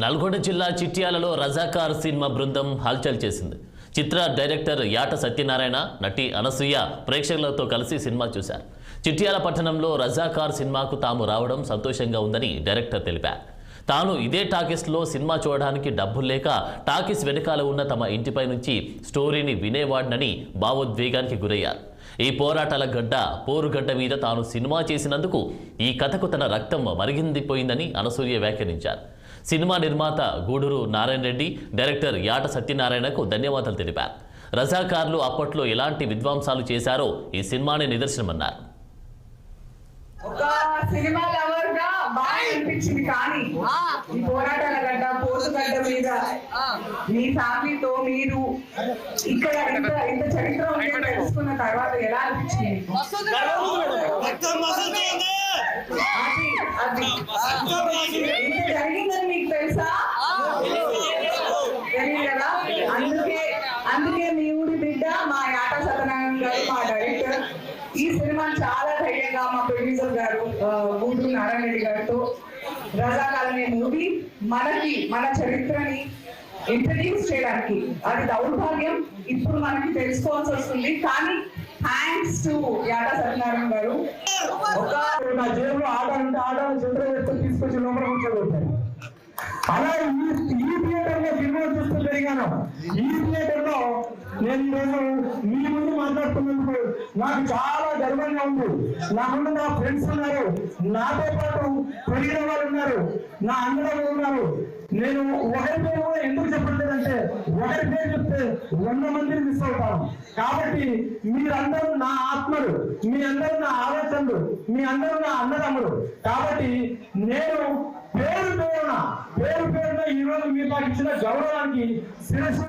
నల్గొండ జిల్లా చిట్యాలలో రజాకార్ సినిమా బృందం హల్చల్ చేసింది. చిత్ర డైరెక్టర్ యాట సత్యనారాయణ, నటి అనసూయ ప్రేక్షకులతో కలిసి సినిమా చూశారు. చిట్యాల పట్టణంలో రజాకార్ సినిమాకు తాము రావడం సంతోషంగా ఉందని డైరెక్టర్ తెలిపారు. తాను ఇదే టాకీస్లో సినిమా చూడడానికి డబ్బులు లేక టాకీస్ వెనకాల ఉన్న తమ ఇంటిపై నుంచి స్టోరీని వినేవాడినని భావోద్వేగానికి గురయ్యారు. ఈ పోరాటాల పోరుగడ్డ మీద తాను సినిమా చేసినందుకు ఈ కథకు తన రక్తం మరిగిందిపోయిందని అనసూయ వ్యాఖ్యానించారు. సినిమా నిర్మాత గూడూరు నారాయణ రెడ్డి, డైరెక్టర్ యాట సత్యనారాయణకు ధన్యవాదాలు తెలిపారు. రజాకార్లు అప్పట్లో ఎలాంటి విధ్వంసాలు చేశారో ఈ సినిమానే నిదర్శనమన్నారు. ఒక సినిమా లవర్ గా బాగా అనిపించింది, కానీ ఈ పోరాటాల గడ్డ పోసుగడ్డ మీద మీ ఫ్యామిలీతో మీరు ఇక్కడ ఇంత చరిత్ర తెలుసుకున్న తర్వాత ఎలా అనిపించింది? ఇంత జరిగిందని మీకు తెలుసా? తెలియదు కదా. అందుకే మీ ఊరి బిడ్డ మా యాట సత్యనారాయణ గారు, మా డైరెక్టర్, ఈ సినిమా చాలా ధైర్యంగా మా ప్రొడ్యూసర్ గారు గూడూరు నారాయణ రెడ్డి గారితో రజాకార్ అనే మూవీ మన చరిత్రని ఇంట్రడ్యూస్ చేయడానికి అది దౌర్భాగ్యం ఇప్పుడు మనకి తెలుసుకోవాల్సి వస్తుంది. కానీ థ్యాంక్స్ టు యాట సత్యనారాయణ గారు. నా జేబులో ఆట అంటే ఆట చిత్రం తీసుకొచ్చి లోపల కూర్చోబెట్టారు. అలా ఈ థియేటర్ లో సినిమా చూస్తూ పెరిగాను. ఈ థియేటర్ లో నేను మీ ముందు మాట్లాడుతున్నందుకు నాకు చాలా గర్వంగా ఉంది. నా ముందు నా ఫ్రెండ్స్ ఉన్నారు, నాతో పాటు పెరిగిన వాళ్ళు ఉన్నారు, నా అన్నదమ్ములు ఉన్నారు. నేను ఒకరి పేరు కూడా ఎందుకు చెప్పట్లేదంటే, ఒకరి పేరు చెప్తే 100 మందిని మిస్ అవుతాను. కాబట్టి మీరందరూ నా ఆత్మలు, మీ అందరూ నా ఆలోచనలు, మీ అందరూ నా అన్నదమ్ములు. కాబట్టి నేను పేరు పేరున ఈ రోజు మీరు నాకు ఇచ్చిన గౌరవానికి శిరస్సు